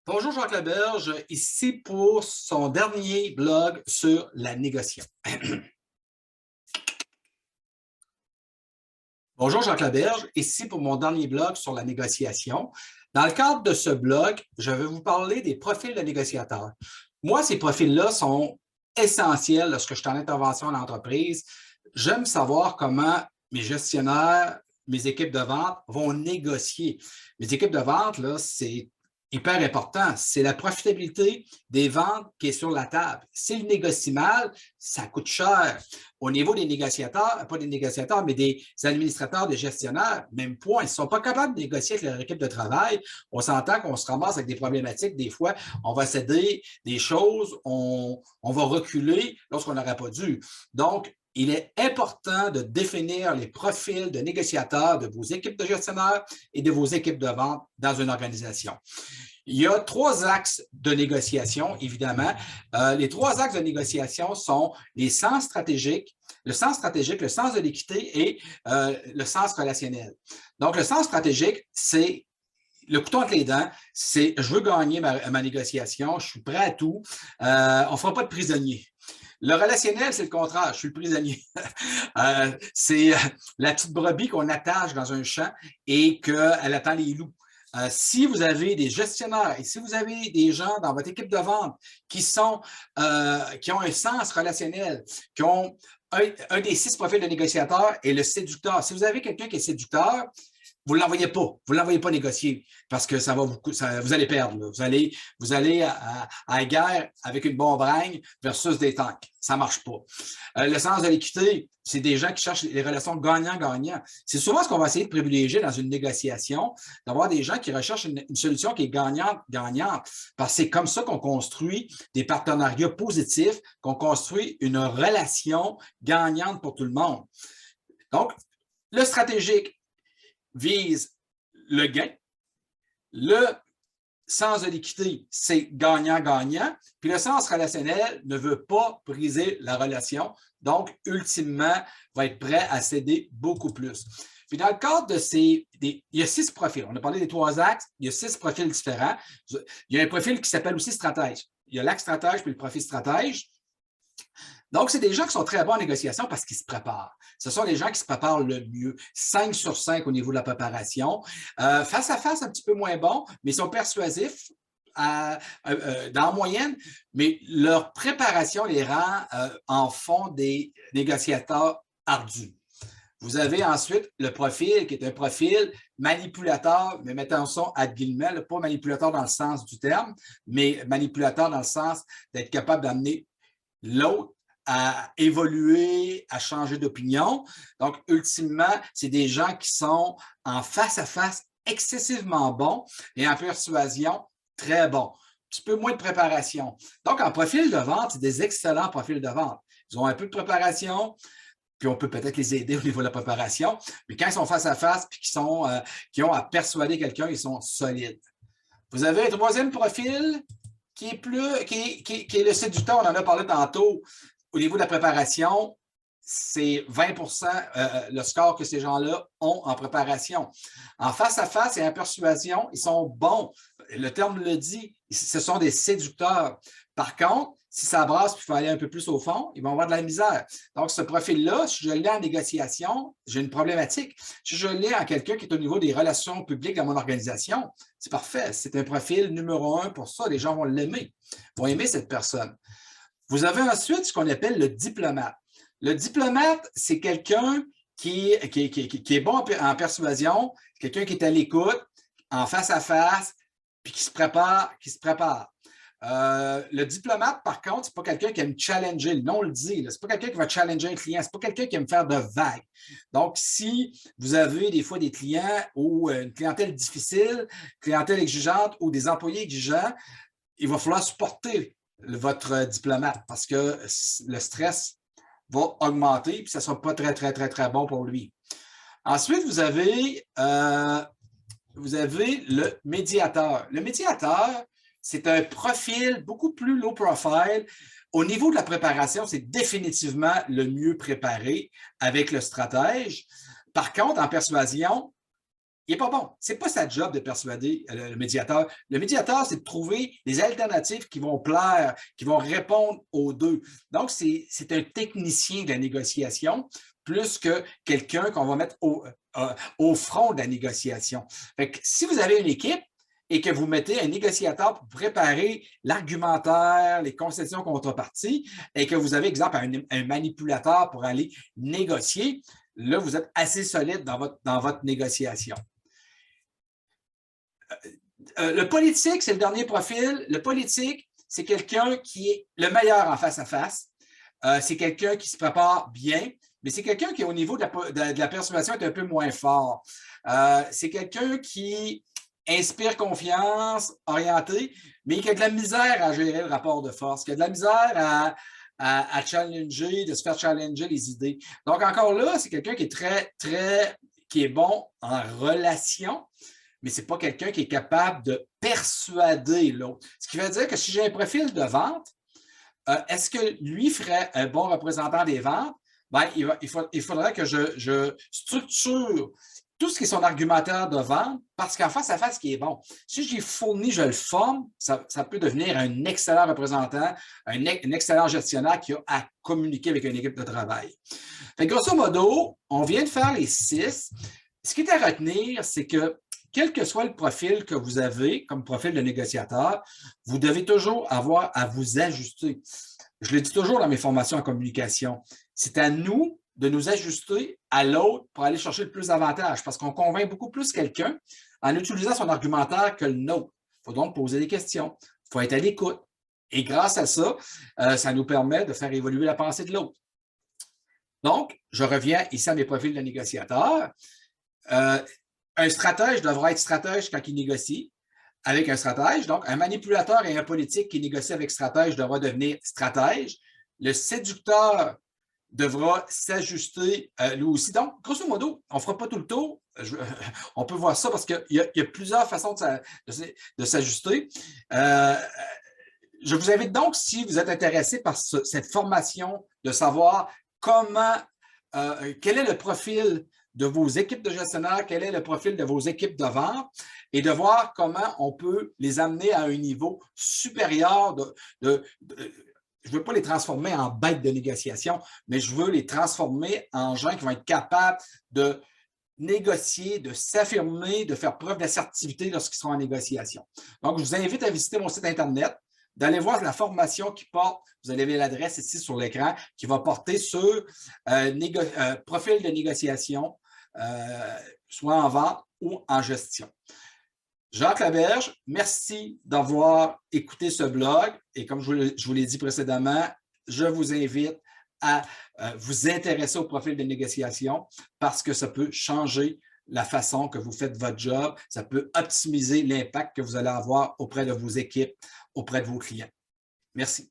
Bonjour Jacques Laberge, ici pour son dernier blog sur la négociation. Bonjour Jacques Laberge, ici pour mon dernier blog sur la négociation. Dans le cadre de ce blog, je vais vous parler des profils de négociateurs. Moi, ces profils-là sont essentiels lorsque je suis en intervention en entreprise. J'aime savoir comment mes gestionnaires, mes équipes de vente vont négocier. Mes équipes de vente, là, c'est hyper important. C'est la profitabilité des ventes qui est sur la table. S'ils négocient mal, ça coûte cher. Au niveau des négociateurs, pas des négociateurs, mais des administrateurs, des gestionnaires, même point. Ils ne sont pas capables de négocier avec leur équipe de travail. On s'entend qu'on se ramasse avec des problématiques. Des fois, on va céder des choses, on va reculer lorsqu'on n'aurait pas dû. Donc, il est important de définir les profils de négociateurs de vos équipes de gestionnaires et de vos équipes de vente dans une organisation. Il y a trois axes de négociation, évidemment. Les trois axes de négociation sont les sens stratégiques, le sens de l'équité et le sens relationnel. Donc, le sens stratégique, c'est le couteau entre les dents, c'est je veux gagner ma négociation, je suis prêt à tout, on ne fera pas de prisonnier. Le relationnel, c'est le contraire, je suis le prisonnier. C'est la petite brebis qu'on attache dans un champ et qu'elle attend les loups. Si vous avez des gestionnaires et si vous avez des gens dans votre équipe de vente qui ont un sens relationnel, qui ont un des 6 profils de négociateur est le séducteur. Si vous avez quelqu'un qui est séducteur, vous ne l'envoyez pas. Vous ne l'envoyez pas négocier parce que vous allez perdre. Là. Vous allez à la guerre avec une bombe règne versus des tanks. Ça ne marche pas. Le sens de l'équité, c'est des gens qui cherchent les relations gagnant-gagnant. C'est souvent ce qu'on va essayer de privilégier dans une négociation, d'avoir des gens qui recherchent une solution qui est gagnante-gagnante. Parce que c'est comme ça qu'on construit des partenariats positifs, qu'on construit une relation gagnante pour tout le monde. Donc, le stratégique vise le gain. Le sens de l'équité, c'est gagnant-gagnant. Puis le sens relationnel ne veut pas briser la relation. Donc, ultimement, va être prêt à céder beaucoup plus. Puis dans le cadre de il y a 6 profils. On a parlé des 3 axes. Il y a 6 profils différents. Il y a un profil qui s'appelle aussi stratège. Il y a l'axe stratège puis le profil stratège. Donc, c'est des gens qui sont très bons en négociation parce qu'ils se préparent. Ce sont des gens qui se préparent le mieux. 5 sur 5 au niveau de la préparation. Face à face, un petit peu moins bon, mais ils sont persuasifs dans la moyenne, mais leur préparation les rend en fond des négociateurs ardus. Vous avez ensuite le profil qui est un profil manipulateur, mais mettons attention à guillemets, pas manipulateur dans le sens du terme, mais manipulateur dans le sens d'être capable d'amener l'autre à évoluer, à changer d'opinion. Donc, ultimement, c'est des gens qui sont en face-à-face excessivement bons et en persuasion très bons. Un petit peu moins de préparation. Donc, en profil de vente, c'est des excellents profils de vente. Ils ont un peu de préparation, puis on peut peut-être les aider au niveau de la préparation, mais quand ils sont face-à-face puis qui ont à persuader quelqu'un, ils sont solides. Vous avez un troisième profil qui est le séducteur, on en a parlé tantôt. Au niveau de la préparation, c'est 20% le score que ces gens-là ont en préparation. En face-à-face et en persuasion, ils sont bons. Le terme le dit, ce sont des séducteurs. Par contre, si ça brasse et il faut aller un peu plus au fond, ils vont avoir de la misère. Donc, ce profil-là, si je l'ai en négociation, j'ai une problématique. Si je l'ai en quelqu'un qui est au niveau des relations publiques dans mon organisation, c'est parfait. C'est un profil numéro 1 pour ça. Les gens vont l'aimer, vont aimer cette personne. Vous avez ensuite ce qu'on appelle le diplomate. Le diplomate, c'est quelqu'un qui est bon en persuasion, quelqu'un qui est à l'écoute, en face-à-face, puis qui se prépare. Le diplomate, par contre, c'est pas quelqu'un qui aime challenger, le nom le dit, c'est pas quelqu'un qui va challenger un client, c'est pas quelqu'un qui aime faire de vagues. Donc, si vous avez des fois des clients ou une clientèle difficile, clientèle exigeante ou des employés exigeants, il va falloir supporter votre diplomate parce que le stress va augmenter et ça ne sera pas très, très, très, très bon pour lui. Ensuite, vous avez le médiateur. Le médiateur, c'est un profil beaucoup plus low profile. Au niveau de la préparation, c'est définitivement le mieux préparé avec le stratège. Par contre, en persuasion, il n'est pas bon. Ce n'est pas sa job de persuader le médiateur. Le médiateur, c'est de trouver des alternatives qui vont plaire, qui vont répondre aux deux. Donc, c'est un technicien de la négociation plus que quelqu'un qu'on va mettre au front de la négociation. Fait que si vous avez une équipe et que vous mettez un négociateur pour préparer l'argumentaire, les concessions contreparties, et que vous avez, exemple, un manipulateur pour aller négocier, là, vous êtes assez solide dans votre négociation. Le politique, c'est le dernier profil. Le politique, c'est quelqu'un qui est le meilleur en face à face. C'est quelqu'un qui se prépare bien, mais c'est quelqu'un qui, au niveau de la persuasion, est un peu moins fort. C'est quelqu'un qui inspire confiance, orienté, mais qui a de la misère à gérer le rapport de force, qui a de la misère à challenger, de se faire challenger les idées. Donc, encore là, c'est quelqu'un qui est qui est bon en relation, mais ce n'est pas quelqu'un qui est capable de persuader l'autre. Ce qui veut dire que si j'ai un profil de vente, est-ce que lui ferait un bon représentant des ventes? Ben, il faudrait que je structure tout ce qui est son argumentaire de vente, parce qu'en face à face, ce qui est bon. Si je l'ai fourni, je le forme, ça peut devenir un excellent représentant, un excellent gestionnaire qui a à communiquer avec une équipe de travail. Fait, grosso modo, on vient de faire les 6. Ce qui est à retenir, c'est que quel que soit le profil que vous avez comme profil de négociateur, vous devez toujours avoir à vous ajuster. Je le dis toujours dans mes formations en communication. C'est à nous de nous ajuster à l'autre pour aller chercher le plus d'avantages, parce qu'on convainc beaucoup plus quelqu'un en utilisant son argumentaire que le nôtre. Il faut donc poser des questions, il faut être à l'écoute. Et grâce à ça, ça nous permet de faire évoluer la pensée de l'autre. Donc, je reviens ici à mes profils de négociateur. Un stratège devra être stratège quand il négocie avec un stratège. Donc, un manipulateur et un politique qui négocie avec stratège devra devenir stratège. Le séducteur devra s'ajuster lui aussi. Donc, grosso modo, on ne fera pas tout le tour. On peut voir ça parce qu'il y a plusieurs façons de s'ajuster. Je vous invite donc, si vous êtes intéressé par cette formation, de savoir quel est le profil de vos équipes de gestionnaires, quel est le profil de vos équipes de vente, et de voir comment on peut les amener à un niveau supérieur je ne veux pas les transformer en bêtes de négociation, mais je veux les transformer en gens qui vont être capables de négocier, de s'affirmer, de faire preuve d'assertivité lorsqu'ils seront en négociation. Donc, je vous invite à visiter mon site Internet, d'aller voir la formation qui porte, vous avez l'adresse ici sur l'écran, qui va porter sur profil de négociation, soit en vente ou en gestion. Jacques Laberge, merci d'avoir écouté ce blog et comme je vous l'ai dit précédemment, je vous invite à vous intéresser au profil de négociation parce que ça peut changer la façon que vous faites votre job, ça peut optimiser l'impact que vous allez avoir auprès de vos équipes, auprès de vos clients. Merci.